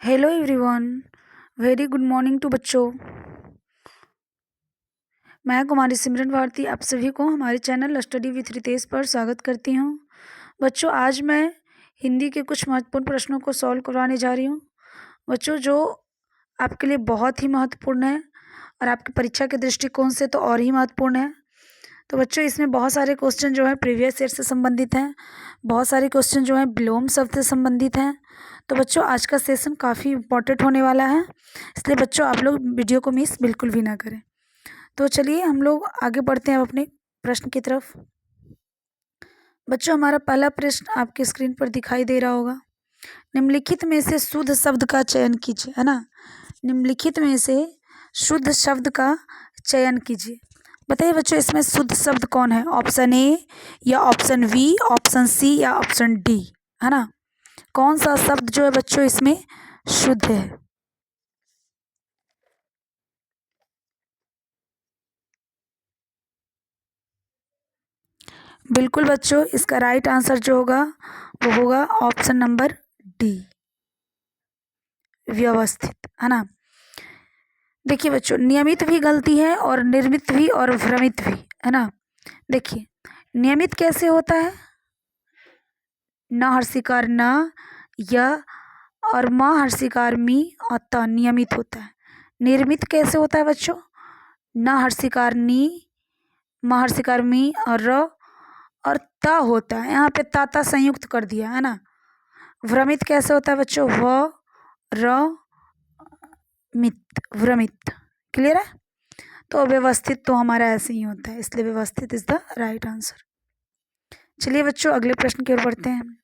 Hello everyone. Very good morning to बच्चों। मैं कुमारी सिमरन भारती आप सभी को हमारे चैनल स्टडी विथ रितेश पर स्वागत करती हूँ। बच्चों, आज मैं हिंदी के कुछ महत्वपूर्ण प्रश्नों को सॉल्व करवाने जा रही हूँ बच्चों, जो आपके लिए बहुत ही महत्वपूर्ण है और आपकी परीक्षा के दृष्टिकोण से तो और ही महत्वपूर्ण है। तो बच्चों, इसमें बहुत सारे क्वेश्चन जो है प्रीवियस ईयर से संबंधित हैं, बहुत सारे क्वेश्चन जो हैं विलोम शब्द से संबंधित हैं। तो बच्चों, आज का सेशन काफ़ी इम्पोर्टेंट होने वाला है, इसलिए बच्चों आप लोग वीडियो को मिस बिल्कुल भी ना करें। तो चलिए हम लोग आगे बढ़ते हैं अपने प्रश्न की तरफ। बच्चों, हमारा पहला प्रश्न आपके स्क्रीन पर दिखाई दे रहा होगा। निम्नलिखित में से शुद्ध शब्द का चयन कीजिए, है ना। निम्नलिखित में से शुद्ध शब्द का चयन कीजिए। बताइए बच्चों, इसमें शुद्ध शब्द कौन है? ऑप्शन ए या ऑप्शन बी, ऑप्शन सी या ऑप्शन डी, है ना। कौन सा शब्द जो है बच्चों इसमें शुद्ध है? बिल्कुल बच्चों, इसका राइट आंसर जो होगा वो होगा ऑप्शन नंबर डी, व्यवस्थित, है ना। देखिए बच्चों, नियमित भी गलती है और निर्मित भी और भ्रमित भी, है ना। देखिए, नियमित कैसे होता है? न हर्षिकार न, या और म हर्षिकार मी और त नियमित होता है। निर्मित कैसे होता है बच्चों? न हर्षिकार नी, म हर्षिकार मी और र और त होता है, यहाँ पे ता संयुक्त कर दिया, है ना। भ्रमित कैसे होता है बच्चों? व र मित, भ्रमित। क्लियर है? तो व्यवस्थित तो हमारा ऐसे ही होता है, इसलिए व्यवस्थित इज द राइट आंसर। चलिए बच्चों, अगले प्रश्न की ओर बढ़ते हैं।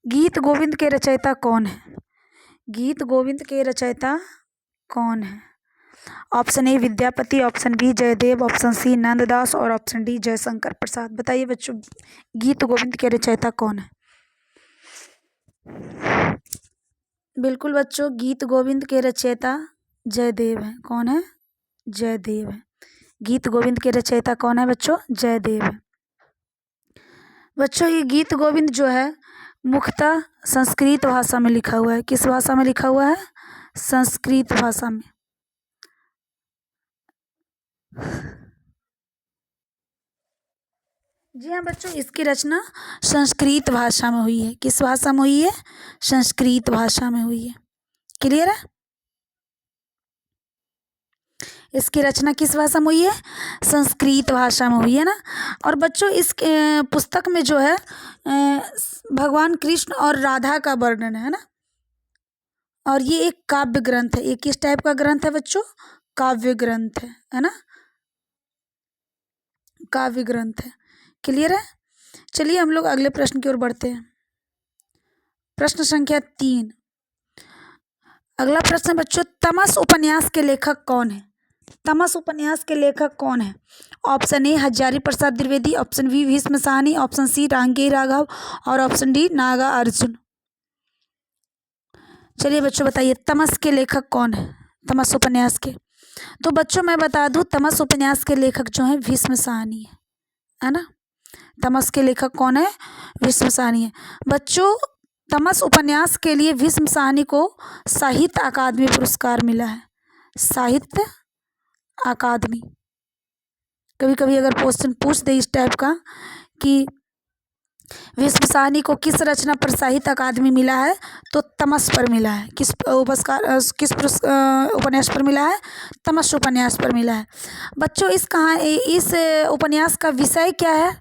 गीत गोविंद के रचयिता कौन है? गीत गोविंद के रचयिता कौन है? Option A Vidyapati, option B Jaydev, option C Nanddas और ऑप्शन डी जयशंकर प्रसाद। बताइए बच्चों, गीत गोविंद के रचयिता कौन है? बिल्कुल बच्चों, गीत गोविंद के रचयिता जयदेव हैं। कौन है? जयदेव है। गीत गोविंद के रचयिता कौन है बच्चों? जयदेव है। बच्चों, ये गीत गोविंद जो है मुख्यतः संस्कृत भाषा में लिखा हुआ है। किस भाषा में लिखा हुआ है? संस्कृत भाषा में। जी हाँ बच्चों, इसकी रचना संस्कृत भाषा में हुई है। किस भाषा में हुई है? संस्कृत भाषा में हुई है। क्लियर है? इसकी रचना किस भाषा में हुई है? संस्कृत भाषा में हुई है ना। और बच्चों, इस पुस्तक में जो है भगवान कृष्ण और राधा का वर्णन है ना। और ये एक काव्य ग्रंथ है। ये किस टाइप का ग्रंथ है बच्चों? काव्य ग्रंथ है ना। काव्य ग्रंथ है। क्लियर है? चलिए हम लोग अगले प्रश्न की ओर बढ़ते हैं। प्रश्न संख्या 3। अगला प्रश्न बच्चों, तमस उपन्यास के लेखक कौन है? तमस उपन्यास के लेखक कौन है? Option A Hazari Prasad Dwivedi, option B Bhisham Sahni, option C Rangeya Raghav और ऑप्शन डी नागा अर्जुन। चलिए बच्चों बताइए, तमस के लेखक कौन है? तमस उपन्यास के। तो बच्चों मैं बता दूं, तमस उपन्यास के लेखक जो हैं भीष्म साहनी है ना। तमस के लेखक कौन है? भीष्म साहनी है। बच्चों, तमस उपन्यास के लिए भीष्म साहनी को साहित्य अकादमी पुरस्कार मिला है। साहित्य अकादमी। कभी कभी अगर क्वेश्चन पूछ दे इस टाइप का कि भीष्म साहनी को किस रचना पर साहित्य अकादमी मिला है, तो तमस पर मिला है। किस उपन्यास पर मिला है? तमस उपन्यास पर मिला है। बच्चों, इस उपन्यास का विषय क्या है?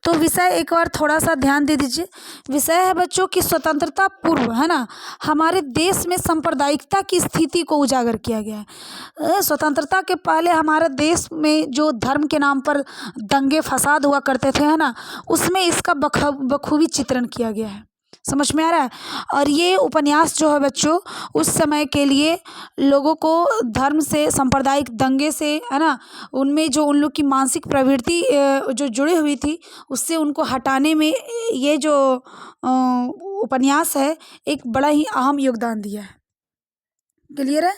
तो विषय एक बार थोड़ा सा ध्यान दे दीजिए। विषय है बच्चों कि स्वतंत्रता पूर्व, है ना, हमारे देश में सांप्रदायिकता की स्थिति को उजागर किया गया है। स्वतंत्रता के पहले हमारे देश में जो धर्म के नाम पर दंगे फसाद हुआ करते थे, है ना, उसमें इसका बखूबी चित्रण किया गया है। समझ में आ रहा है? और ये उपन्यास जो है बच्चों, उस समय के लिए लोगों को धर्म से, सांप्रदायिक दंगे से, है ना, उनमें जो उन लोग की मानसिक प्रवृत्ति जो जुड़ी हुई थी, उससे उनको हटाने में ये जो उपन्यास है एक बड़ा ही अहम योगदान दिया है। क्लियर है?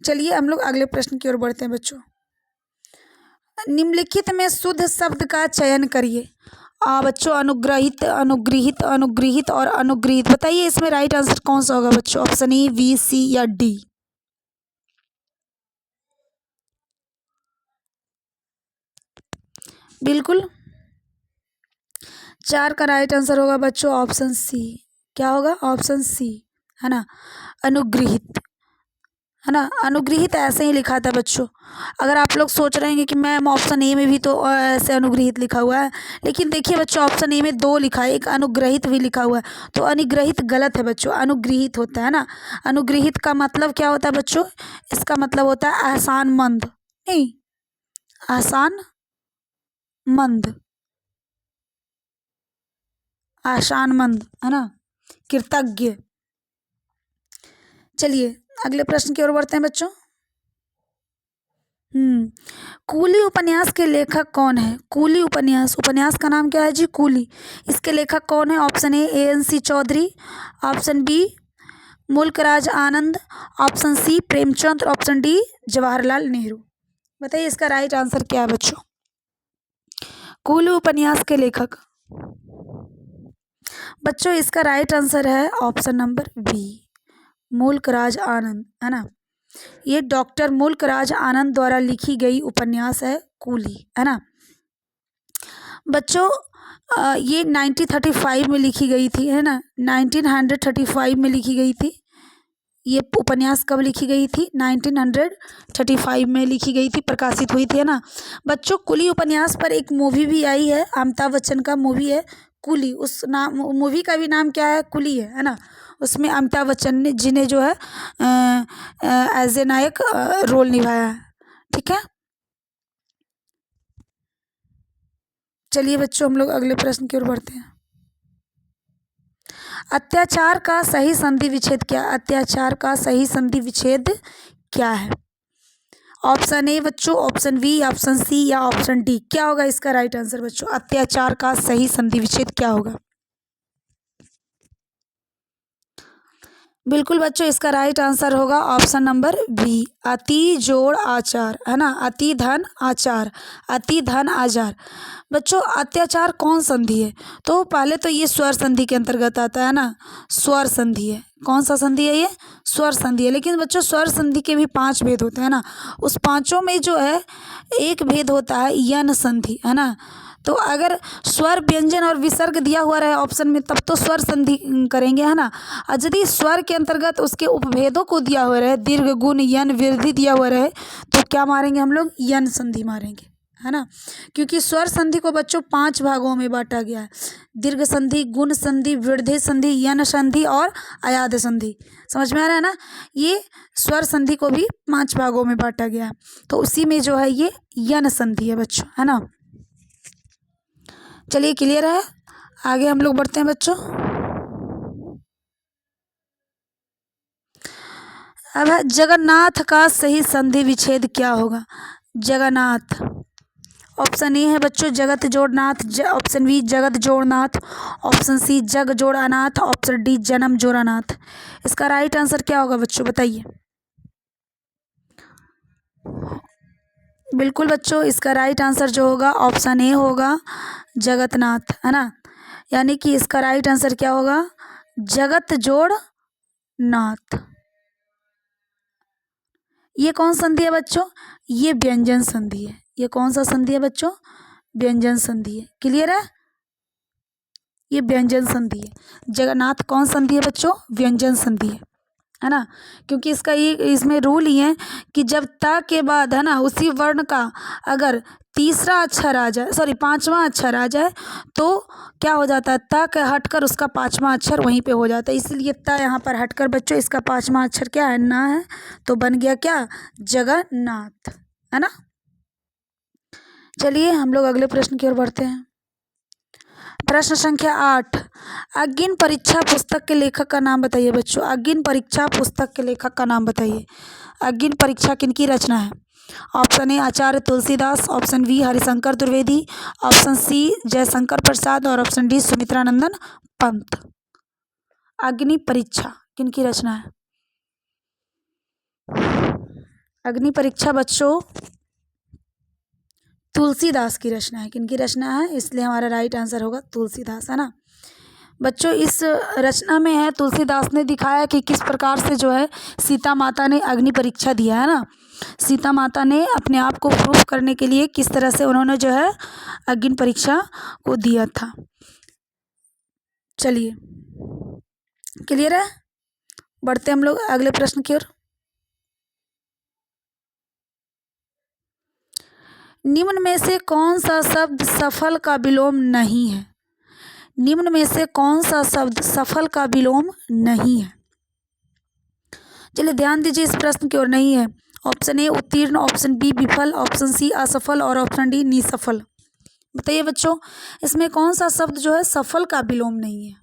चलिए हम लोग अगले प्रश्न की ओर बढ़ते हैं बच्चों। निम्नलिखित में शुद्ध शब्द का चयन करिए। बच्चों अनुग्रहित, अनुगृहित, अनुगृहित और अनुगृहित। बताइए इसमें राइट आंसर कौन सा होगा बच्चों? ऑप्शन ए, बी, सी या डी? बिल्कुल 4 का राइट आंसर होगा बच्चों ऑप्शन सी। क्या होगा? ऑप्शन सी, है ना, अनुगृहित, है ना। अनुगृहित ऐसे ही लिखा था बच्चों। अगर आप लोग सोच रहे हैं कि मैम ऑप्शन ए में भी तो ऐसे अनुगृहित लिखा हुआ है, लेकिन देखिए बच्चों ऑप्शन ए में 2 लिखा है, एक अनुग्रहित भी लिखा हुआ है, तो अनुग्रहित गलत है बच्चों, अनुगृहित होता है ना। अनुगृहित का मतलब क्या होता है बच्चों? इसका मतलब होता है एहसानमंद, नहीं, एहसानमंद, एहसानमंद, है ना, कृतज्ञ। चलिए अगले प्रश्न की ओर बढ़ते हैं बच्चों। कूली उपन्यास के लेखक कौन है? कूली उपन्यास, उपन्यास का नाम क्या है जी? कूली। इसके लेखक कौन है? Option A, ANC Chaudhary, option B, Mulkraj Anand, option C, Premchand, option D, Jawaharlal Nehru. बताइए इसका राइट आंसर क्या है बच्चों? कूली उपन्यास के लेखक बच्चों, इसका राइट आंसर है ऑप्शन नंबर बी, मुल्कराज आनंद, है ना। ये डॉक्टर मुल्कराज आनंद द्वारा लिखी गई उपन्यास है कूली, है ना बच्चों। ये 1935 में लिखी गई थी, है ना, 1935 में लिखी गई थी। ये उपन्यास कब लिखी गई थी? 1935 में लिखी गई थी, प्रकाशित हुई थी, है ना बच्चों। कुली उपन्यास पर एक मूवी भी आई है, अमिताभ बच्चन का मूवी है कुली। उस नाम मूवी का भी नाम क्या है? कुली है ना। उसमें अमिताभ बच्चन ने जिन्हें जो है एज ए नायक रोल निभाया है, ठीक है। चलिए बच्चों हम लोग अगले प्रश्न की ओर बढ़ते हैं। अत्याचार का सही संधि विच्छेद क्या? अत्याचार का सही संधि विच्छेद क्या है? ऑप्शन ए बच्चों, ऑप्शन बी, ऑप्शन सी या ऑप्शन डी? क्या होगा इसका राइट आंसर बच्चों? अत्याचार का सही संधि विच्छेद क्या होगा? बिल्कुल बच्चों इसका राइट आंसर होगा ऑप्शन नंबर बी, अति जोड़ आचार, है ना, अति धन आचार, अति धन आचार। बच्चों अत्याचार कौन संधि है? तो पहले तो ये स्वर संधि के अंतर्गत आता है ना, स्वर संधि है। कौन सा संधि है? ये स्वर संधि है। लेकिन बच्चों स्वर संधि के भी 5 भेद होते हैं ना, उस पांचों में जो है एक भेद होता है यन संधि, है ना। तो अगर स्वर व्यंजन और विसर्ग दिया हुआ रहे ऑप्शन में तब तो स्वर संधि करेंगे, है ना। और यदि स्वर के अंतर्गत उसके उपभेदों को दिया हुआ रहे, दीर्घ गुण यन वृद्धि दिया हुआ रहे, तो क्या मारेंगे हम लोग? यन संधि मारेंगे, है ना। क्योंकि स्वर संधि को बच्चों 5 भागों में बांटा गया है, दीर्घ संधि, गुण संधि, वृद्धि संधि, यन संधि और अयाद संधि। समझ में आ रहा है ना। ये स्वर संधि को भी 5 भागों में बांटा गया है, तो उसी में जो है ये यन संधि है बच्चों, है ना। चलिए क्लियर है, आगे हम लोग बढ़ते हैं बच्चों। अब है जगन्नाथ का सही संधि विच्छेद क्या होगा? जगन्नाथ, ऑप्शन ए है बच्चों जगत जोड़नाथ, ऑप्शन बी जगत जोड़नाथ, ऑप्शन सी जग जोड़ानाथ, ऑप्शन डी जन्म जोड़ानाथ। इसका राइट आंसर क्या होगा बच्चों? बताइए। बिल्कुल बच्चों इसका राइट आंसर जो होगा ऑप्शन ए होगा जगतनाथ, है ना। यानी कि इसका राइट आंसर क्या होगा? जगत जोड़ नाथ। ये कौन संधि है बच्चों? ये व्यंजन संधि है। ये कौन सा संधि है बच्चों? व्यंजन संधि है। क्लियर है, ये व्यंजन संधि है। जगन्नाथ कौन संधि है बच्चों? व्यंजन संधि है ना। क्योंकि इसका ये इसमें रूल ही है कि जब त के बाद, है ना, उसी वर्ण का अगर तीसरा अक्षर आ जाए, सॉरी 5वां अक्षर आ जाए, तो क्या हो जाता है? त के हटकर उसका 5वां अक्षर वहीं पे हो जाता है। इसलिए त यहाँ पर हटकर बच्चों इसका 5वां अक्षर क्या है? ना है, तो बन गया क्या? जगन्नाथ, है ना। चलिए हम लोग अगले प्रश्न की ओर बढ़ते हैं। प्रश्न संख्या 8, अग्नि परीक्षा पुस्तक के लेखक का नाम बताइए बच्चों। अग्नि परीक्षा पुस्तक के लेखक का नाम बताइए। अग्नि परीक्षा किनकी रचना है? Option A Acharya Tulsidas, option B Harishankar Dwivedi, option C Jaishankar Prasad और ऑप्शन डी सुमित्रानंदन पंत। अग्नि परीक्षा किनकी रचना है? अग्नि परीक्षा बच्चों तुलसीदास की रचना है। किनकी रचना है? इसलिए हमारा राइट आंसर होगा तुलसीदास, है ना। बच्चों इस रचना में है तुलसीदास ने दिखाया कि किस प्रकार से जो है सीता माता ने अग्नि परीक्षा दिया, है ना। सीता माता ने अपने आप को प्रूफ करने के लिए किस तरह से उन्होंने जो है अग्नि परीक्षा को दिया था। चलिए, क्लियर है। बढ़ते हम लोग अगले प्रश्न की ओर। निम्न में से कौन सा शब्द सफल का विलोम नहीं है? निम्न में से कौन सा शब्द सफल का विलोम नहीं है? चलिए ध्यान दीजिए इस प्रश्न की ओर। नहीं है। ऑप्शन ए उत्तीर्ण, ऑप्शन बी विफल, ऑप्शन सी असफल और ऑप्शन डी निसफल। बताइए बच्चों, इसमें कौन सा शब्द जो है सफल का विलोम नहीं है?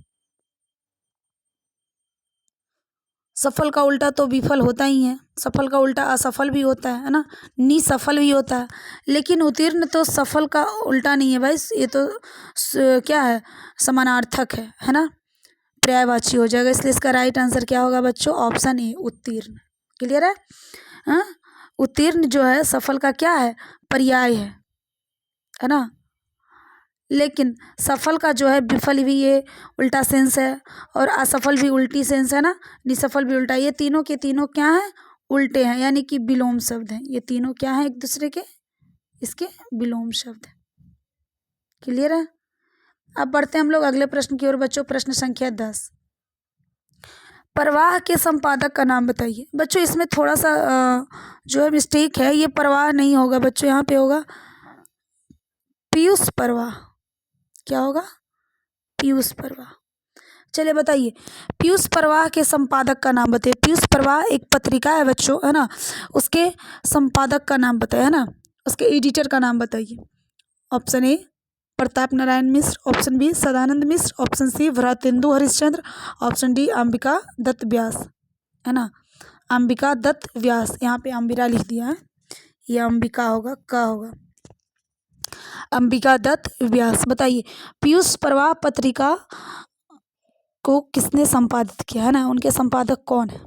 सफल का उल्टा तो विफल होता ही है, सफल का उल्टा असफल भी होता है ना, निसफल भी होता है। लेकिन उत्तीर्ण तो सफल का उल्टा नहीं है भाई, ये तो क्या है, समानार्थक है ना, पर्यायवाची हो जाएगा। इसलिए इसका राइट आंसर क्या होगा बच्चों? ऑप्शन ए उत्तीर्ण। क्लियर है? हाँ, उत्तीर्ण जो है सफल का क्या है? पर्याय है ना। लेकिन सफल का जो है विफल भी ये उल्टा सेंस है, और असफल भी उल्टी सेंस है ना, निसफल भी उल्टा। ये तीनों के तीनों क्या हैं? उल्टे हैं, यानी कि विलोम शब्द हैं। ये तीनों क्या हैं? एक दूसरे के इसके विलोम शब्द हैं। क्लियर है? अब बढ़ते हैं हम लोग अगले प्रश्न की ओर बच्चों। प्रश्न संख्या 10, प्रवाह के संपादक का नाम बताइए। बच्चों इसमें थोड़ा सा जो है मिस्टेक है, ये प्रवाह नहीं होगा बच्चों, यहाँ पे होगा पीयूष प्रवाह। क्या होगा? पीयूष प्रवाह। चलिए बताइए, पीयूष प्रवाह के संपादक का नाम बताइए। पीयूष प्रवाह एक पत्रिका है बच्चों, है ना, उसके संपादक का नाम बताइए, है ना, उसके एडिटर का नाम बताइए। Option A Pratap Narayan Mishra, option B Sadanand Mishra, option C Bharatendu Harishchandra, option D Ambika Dutt Vyas, है ना, अंबिका दत्त व्यास। यहाँ पे अंबिका लिख दिया है, ये अंबिका होगा, का होगा अंबिका दत्त व्यास। बताइए पीयूष प्रवाह पत्रिका को किसने संपादित किया, है ना, उनके संपादक कौन है?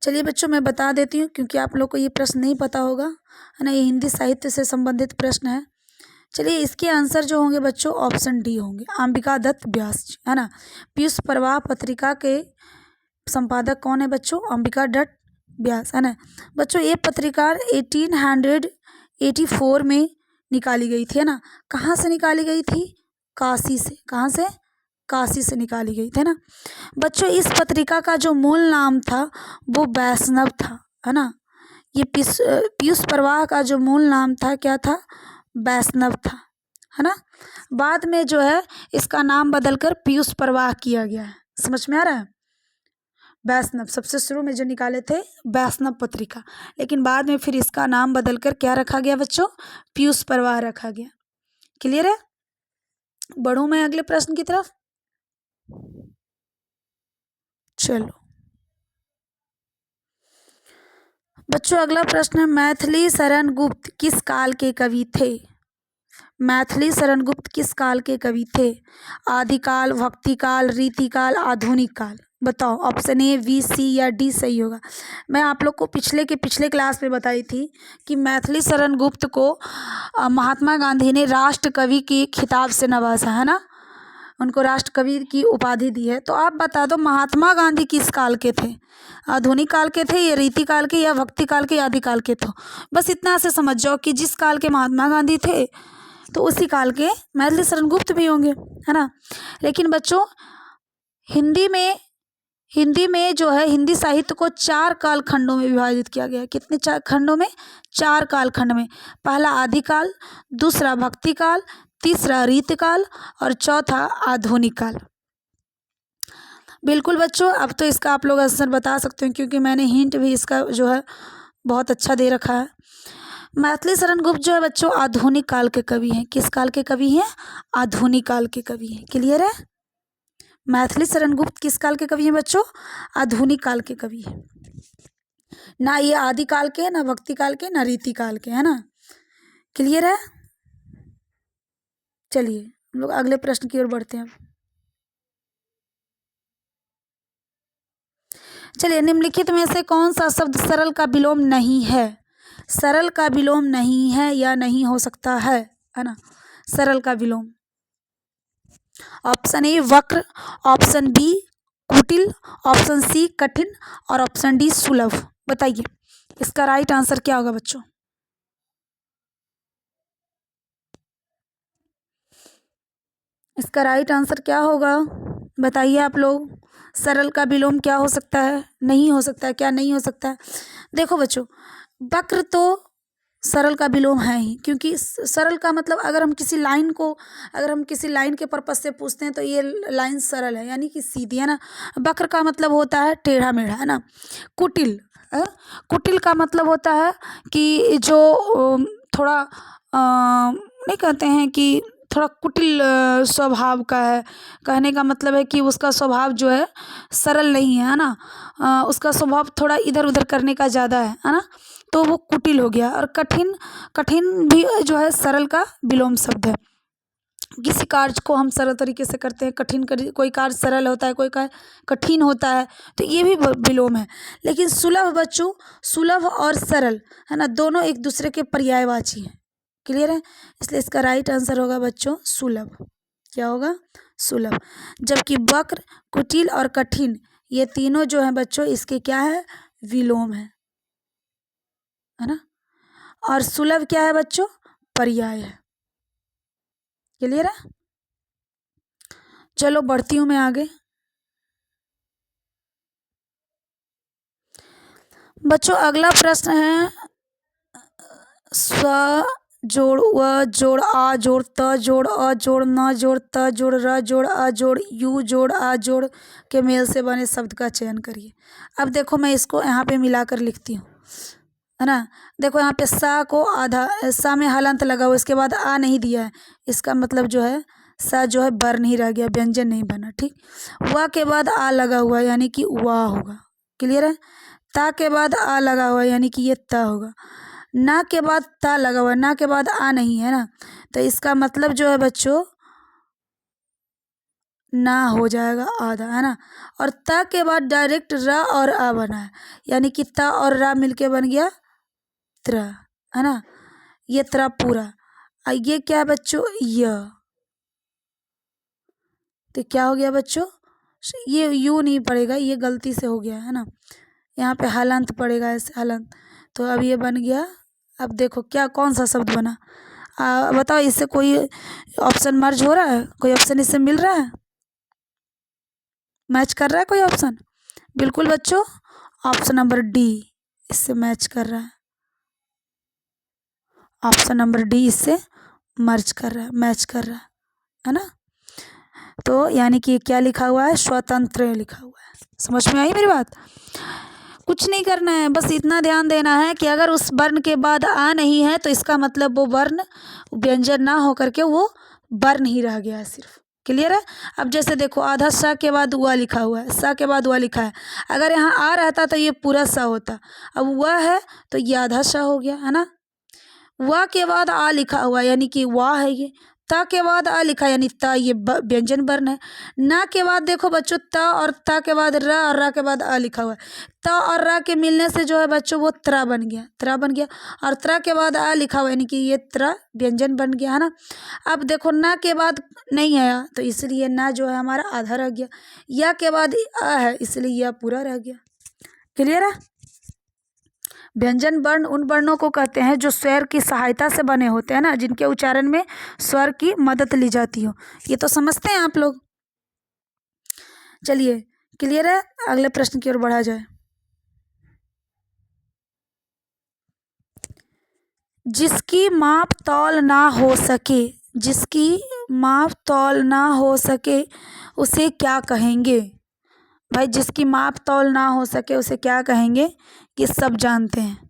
चलिए बच्चों मैं बता देती हूँ, क्योंकि आप लोग को ये प्रश्न नहीं पता होगा, है ना, ये हिंदी साहित्य से संबंधित प्रश्न है। चलिए इसके आंसर जो होंगे बच्चों ऑप्शन डी होंगे, अंबिका दत्त व्यास जी, है ना। पीयूष प्रवाह पत्रिका के संपादक कौन है बच्चों? अंबिका दत्त व्यास, है ना। बच्चों ये पत्रिका 1884 में निकाली गई थी, है ना। कहाँ से निकाली गई थी? काशी से। कहाँ से? काशी से निकाली गई थी ना। बच्चों इस पत्रिका का जो मूल नाम था वो वैष्णव था, है ना। ये पीयूष प्रवाह का जो मूल नाम था क्या था? वैष्णव था, है ना। बाद में जो है इसका नाम बदलकर पीयूष प्रवाह किया गया है। समझ में आ रहा है? वैष्णव सबसे शुरू में जो निकाले थे वैष्णव पत्रिका, लेकिन बाद में फिर इसका नाम बदलकर क्या रखा गया बच्चों? पीयूष प्रवाह रखा गया। क्लियर है? बढ़ूं मैं अगले प्रश्न की तरफ। चलो बच्चों अगला प्रश्न है, मैथिली शरण गुप्त किस काल के कवि थे? मैथिली शरण गुप्त किस काल के कवि थे? आदिकाल, भक्तिकाल, रीतिकाल, आधुनिक काल। बताओ ऑप्शन ए, बी, सी या डी सही होगा। मैं आप लोग को पिछले क्लास में बताई थी कि मैथिली शरण गुप्त को महात्मा गांधी ने राष्ट्र कवि की खिताब से नवाजा, है ना, उनको राष्ट्र कवि की उपाधि दी है। तो आप बता दो महात्मा गांधी किस काल के थे? आधुनिक काल के थे, या रीति काल के, या भक्ति काल के, या आदि काल के थे? बस इतना से समझ जाओ कि जिस काल के महात्मा गांधी थे तो उसी काल के मैथिली शरण गुप्त भी होंगे, है ना। लेकिन बच्चों हिंदी में जो है हिंदी साहित्य को 4 काल खंडों में विभाजित किया गया है। कितने 4 खंडों में? 4 काल खंड में। पहला आदिकाल, दूसरा भक्ति काल, तीसरा रीतिकाल और चौथा आधुनिक काल। बिल्कुल बच्चों, अब तो इसका आप लोग आंसर बता सकते हो, क्योंकि मैंने हिंट भी इसका जो है बहुत अच्छा दे रखा है। मैथिली शरण गुप्त जो है बच्चों आधुनिक काल के कवि हैं। किस काल के कवि हैं? आधुनिक काल के कवि हैं। क्लियर है? मैथिली शरण गुप्त किस काल के कवि हैं बच्चों? आधुनिक काल के कवि हैं। ना ये आदि काल के, ना भक्ति काल के, ना रीति काल के, है ना। क्लियर है? चलिए हम लोग अगले प्रश्न की ओर बढ़ते हैं। चलिए निम्नलिखित में से कौन सा शब्द सरल का विलोम नहीं है? सरल का विलोम नहीं है या नहीं हो सकता है ना। सरल का विलोम ऑप्शन ए वक्र, ऑप्शन बी कुटिल, ऑप्शन सी कठिन और ऑप्शन डी सुलभ। बताइए इसका राइट आंसर क्या होगा बच्चों। इसका राइट आंसर क्या होगा बताइए आप लोग। सरल का विलोम क्या हो सकता है, नहीं हो सकता है, क्या नहीं हो सकता है। देखो बच्चों, वक्र तो सरल का विलोम है ही, क्योंकि सरल का मतलब अगर हम किसी लाइन को, अगर हम किसी लाइन के पर्पज से पूछते हैं तो ये लाइन सरल है यानी कि सीधी है ना। वक्र का मतलब होता है टेढ़ा मेढ़ा है ना। कुटिल कुटिल का मतलब होता है कि जो थोड़ा नहीं कहते हैं कि थोड़ा कुटिल स्वभाव का है। कहने का मतलब है कि उसका स्वभाव जो है सरल नहीं है ना। उसका स्वभाव थोड़ा इधर उधर करने का ज़्यादा है ना, तो वो कुटिल हो गया। और कठिन, कठिन भी जो है सरल का विलोम शब्द है। किसी कार्य को हम सरल तरीके से करते हैं, कठिन कोई कार्य सरल होता है, कोई कार्य कठिन होता है, तो ये भी विलोम है। लेकिन सुलभ बच्चों, सुलभ और सरल है ना, दोनों एक दूसरे के पर्यायवाची हैं। क्लियर है, इसलिए इसका राइट आंसर होगा बच्चों सुलभ। क्या होगा, सुलभ। जबकि वक्र, कुटिल और कठिन ये तीनों जो है बच्चों इसके क्या है, विलोम है ना। और सुलभ क्या है बच्चों, पर्याय है। क्लियर है, चलो बढ़ती हूँ मैं आगे। बच्चों अगला प्रश्न है, स्व जोड़ व जोड़ आ जोड़ त जोड़ अ जोड़ न जोड़ त जोड़ र जोड़ अ जोड़ यू जोड़ आ जोड़ के मेल से बने शब्द का चयन करिए। अब देखो मैं इसको यहाँ पे मिलाकर लिखती हूँ है ना। देखो यहाँ पे सा को आधा, सा में हलंत लगा हुआ, इसके बाद आ नहीं दिया है, इसका मतलब जो है सा जो है वर्ण ही रह गया, व्यंजन नहीं बना। ठीक, वा के बाद आ लगा हुआ है यानी कि वाह होगा। क्लियर है, ता के बाद आ लगा हुआ है यानी कि ये ता होगा। ना के बाद ता लगा हुआ है, ना के बाद आ नहीं है ना, तो इसका मतलब जो है बच्चों ना हो जाएगा आधा है ना। और ता के बाद डायरेक्ट रा और आ बना है यानी कि ता और रा मिलके बन गया त्र है ना। ये त्र पूरा, ये क्या है बच्चों, तो क्या हो गया बच्चों, ये यू नहीं पड़ेगा, ये गलती से हो गया है ना। यहाँ पे हलंत पड़ेगा, ऐसे हलंत, तो अब ये बन गया। अब देखो क्या कौन सा शब्द बना, बताओ इससे कोई ऑप्शन मर्ज हो रहा है, कोई ऑप्शन इससे मिल रहा है, मैच कर रहा है कोई ऑप्शन। बिल्कुल बच्चों, ऑप्शन नंबर डी इससे मैच कर रहा है, ऑप्शन नंबर डी इससे मर्ज कर रहा है, मैच कर रहा है ना। तो यानी कि क्या लिखा हुआ है, स्वतंत्र लिखा हुआ है। समझ में आई मेरी बात। कुछ नहीं करना है, बस इतना ध्यान देना है कि अगर उस वर्ण के बाद आ नहीं है तो इसका मतलब वो वर्ण व्यंजन ना होकर के वो वर्ण ही रह गया है सिर्फ। क्लियर है। अब जैसे देखो आधा सा के बाद हुआ लिखा हुआ है, सा के बाद हुआ लिखा है, अगर यहाँ आ रहता तो ये पूरा सा होता, अब हुआ है तो ये आधा सा हो गया है ना। वा के बाद आ लिखा हुआ यानी कि वाह है ये, ता के बाद आ लिखा यानी ता, ये व्यंजन वर्ण है। ना के बाद देखो बच्चों ता और ता के बाद रा और रा के बाद आ लिखा हुआ है, ता और रा के मिलने से जो है बच्चों वो त्रा बन गया, त्रा बन गया। और त्रा के बाद आ लिखा हुआ यानी कि ये त्रा व्यंजन बन गया है ना। अब देखो ना के बाद नहीं आया तो इसलिए ना जो है हमारा आधा रह गया, या के बाद आ है इसलिए यह पूरा रह गया। क्लियर है। व्यंजन वर्ण उन वर्णों को कहते हैं जो स्वर की सहायता से बने होते हैं ना, जिनके उच्चारण में स्वर की मदद ली जाती हो। ये तो समझते हैं आप लोग। चलिए क्लियर है, अगले प्रश्न की ओर बढ़ा जाए। जिसकी माप तौल ना हो सके, जिसकी माप तौल ना हो सके उसे क्या कहेंगे। भाई जिसकी माप तौल ना हो सके उसे क्या कहेंगे, कि सब जानते हैं।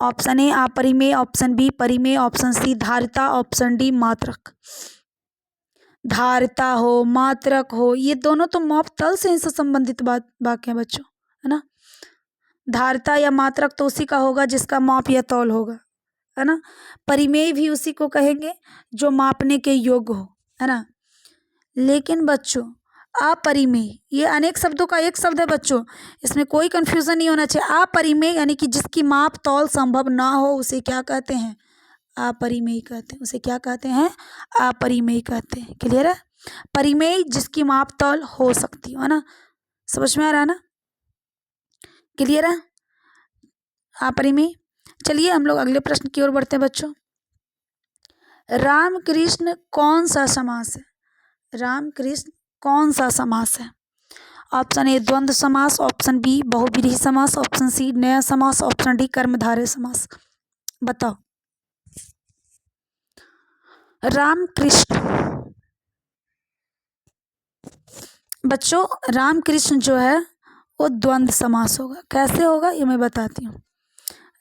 ऑप्शन ए अपरिमेय, ऑप्शन बी परिमेय, ऑप्शन सी धारिता, ऑप्शन डी मात्रक। धारिता हो मात्रक हो ये दोनों तो माप तल से संबंधित बात वाक्य है बच्चों, है ना। धारिता या मात्रक तो उसी का होगा जिसका माप या तौल होगा, है ना। परिमेय भी उसी को कहेंगे जो मापने के योग्य हो, है ना। लेकिन बच्चों अपरिमेय, ये अनेक शब्दों का एक शब्द है बच्चों, इसमें कोई कंफ्यूजन नहीं होना चाहिए। अपरिमेय यानी कि जिसकी माप तौल संभव ना हो उसे क्या कहते हैं? अपरिमेय कहते हैं। उसे क्या कहते हैं? अपरिमेय कहते हैं। क्लियर है? परिमेय जिसकी माप तौल हो सकती है ना, समझ में आ रहा है ना? क्लियर है? अपरिमेय। चलिए हम लोग अगले प्रश्न की ओर बढ़ते हैं बच्चों। राम कृष्ण कौन सा समास है? राम कृष्ण कौन सा समास है? ऑप्शन ए द्वंद्व समास, ऑप्शन बी बहुव्रीहि समास, ऑप्शन सी नया समास, ऑप्शन डी कर्मधारय समास। बताओ। राम कृष्ण बच्चों, राम कृष्ण जो है वो द्वंद्व समास होगा। कैसे होगा ये मैं बताती हूँ।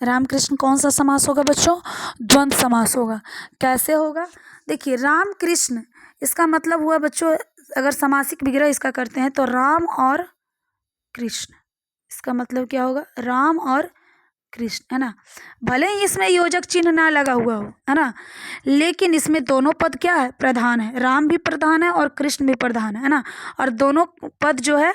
राम कृष्ण कौन सा समास होगा बच्चों? द्वंद्व समास होगा। कैसे होगा? देखिए, राम कृष्ण इसका मतलब हुआ बच्चों, अगर समासिक विग्रह इसका करते हैं तो राम और कृष्ण, इसका मतलब क्या होगा? राम और कृष्ण, है ना। भले ही इसमें योजक चिन्ह ना लगा हुआ हो, है ना, लेकिन इसमें दोनों पद क्या है? प्रधान है। राम भी प्रधान है और कृष्ण भी प्रधान है ना। और दोनों पद जो है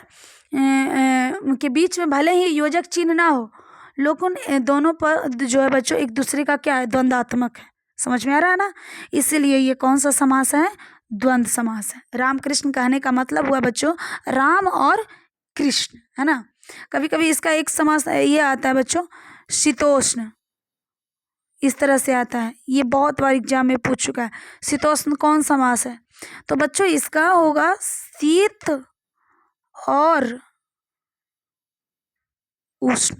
उनके बीच में भले ही योजक चिन्ह ना हो, लेकिन दोनों पद जो है बच्चों एक दूसरे का क्या है? द्वंद्वात्मक है। समझ में आ रहा है ना? इसीलिए ये कौन सा समास है? द्वंद्व समास है। राम कृष्ण कहने का मतलब हुआ बच्चों राम और कृष्ण, है ना। कभी कभी इसका एक समास ये आता है बच्चों शीतोष्ण, इस तरह से आता है। ये बहुत बार एग्जाम में पूछ चुका है। शीतोष्ण कौन समास है? तो बच्चों इसका होगा शीत और उष्ण।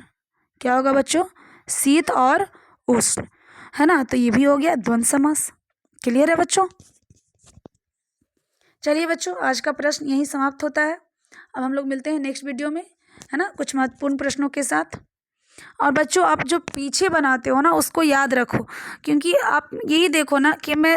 क्या होगा बच्चों? शीत और उष्ण, है ना। तो ये भी हो गया द्वंद्व समास। क्लियर है बच्चों? चलिए बच्चों, आज का प्रश्न यहीं समाप्त होता है। अब हम लोग मिलते हैं नेक्स्ट वीडियो में, है ना, कुछ महत्वपूर्ण प्रश्नों के साथ। और बच्चों आप जो पीछे बनाते हो ना उसको याद रखो, क्योंकि आप यही देखो ना कि मैं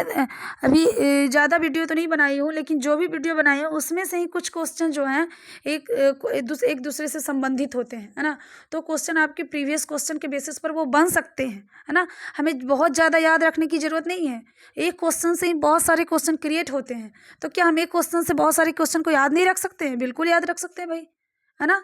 अभी ज़्यादा वीडियो तो नहीं बनाई हूँ, लेकिन जो भी वीडियो बनाई हूँ उसमें से ही कुछ क्वेश्चन जो हैं एक दूसरे से संबंधित होते हैं, है ना। तो क्वेश्चन आपके प्रीवियस क्वेश्चन के बेसिस पर वो बन सकते हैं, है ना। हमें बहुत ज़्यादा याद रखने की ज़रूरत नहीं है। एक क्वेश्चन से ही बहुत सारे क्वेश्चन क्रिएट होते हैं। तो क्या हम एक क्वेश्चन से बहुत सारे क्वेश्चन को याद नहीं रख सकते हैं? बिल्कुल याद रख सकते हैं भाई, है ना।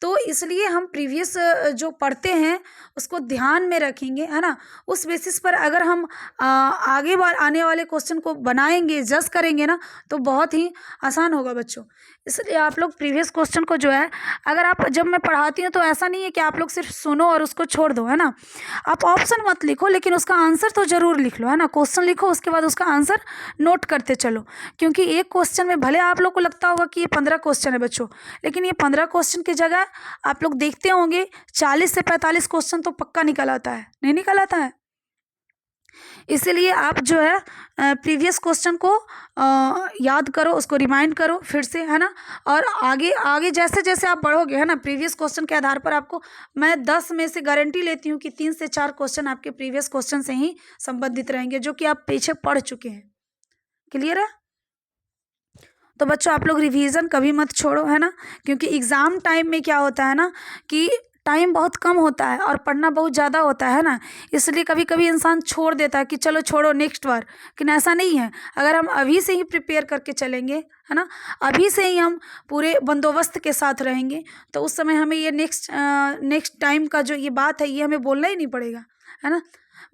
तो इसलिए हम प्रीवियस जो पढ़ते हैं उसको ध्यान में रखेंगे, है ना। उस बेसिस पर अगर हम आगे आने वाले क्वेश्चन को बनाएंगे, जज करेंगे ना, तो बहुत ही आसान होगा बच्चों। इसलिए आप लोग प्रीवियस क्वेश्चन को जो है, अगर आप जब मैं पढ़ाती हूँ तो ऐसा नहीं है कि आप लोग सिर्फ सुनो और उसको छोड़ दो, है ना। आप ऑप्शन मत लिखो, लेकिन उसका आंसर तो ज़रूर लिख लो, है ना। क्वेश्चन लिखो, उसके बाद उसका आंसर नोट करते चलो। क्योंकि एक क्वेश्चन में भले आप लोग को लगता होगा कि ये 15 क्वेश्चन है बच्चों, लेकिन ये 15 क्वेश्चन की जगह आप लोग देखते होंगे 40 से 45 क्वेश्चन तो पक्का निकल आता है, नहीं निकल आता है। इसीलिए आप जो है प्रीवियस क्वेश्चन को याद करो, उसको रिमाइंड करो फिर से, है ना। और आगे आगे जैसे जैसे आप बढ़ोगे, है ना, प्रीवियस क्वेश्चन के आधार पर आपको मैं 10 में से गारंटी लेती हूँ कि 3 से 4 क्वेश्चन आपके प्रीवियस क्वेश्चन से ही संबंधित रहेंगे, जो कि आप पीछे पढ़ चुके हैं। क्लियर है? तो बच्चों आप लोग रिवीजन कभी मत छोड़ो, है ना। क्योंकि एग्ज़ाम टाइम में क्या होता है ना कि टाइम बहुत कम होता है और पढ़ना बहुत ज़्यादा होता है ना। इसलिए कभी कभी इंसान छोड़ देता है कि चलो छोड़ो नेक्स्ट बार, लेकिन ऐसा नहीं है। अगर हम अभी से ही प्रिपेयर करके चलेंगे, है ना, अभी से ही हम पूरे बंदोबस्त के साथ रहेंगे, तो उस समय हमें ये नेक्स्ट टाइम का जो ये बात है ये हमें बोलना ही नहीं पड़ेगा, है ना।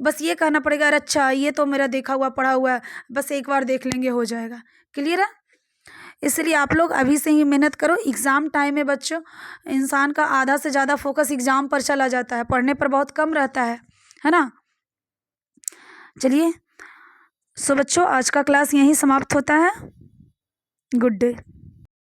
बस ये कहना पड़ेगा अरे अच्छा ये तो मेरा देखा हुआ पढ़ा हुआ है, बस एक बार देख लेंगे हो जाएगा। क्लियर है? इसलिए आप लोग अभी से ही मेहनत करो। एग्ज़ाम टाइम में बच्चों इंसान का आधा से ज़्यादा फोकस एग्ज़ाम पर चला जाता है, पढ़ने पर बहुत कम रहता है ना। चलिए, सो बच्चों आज का क्लास यहीं समाप्त होता है। Good day.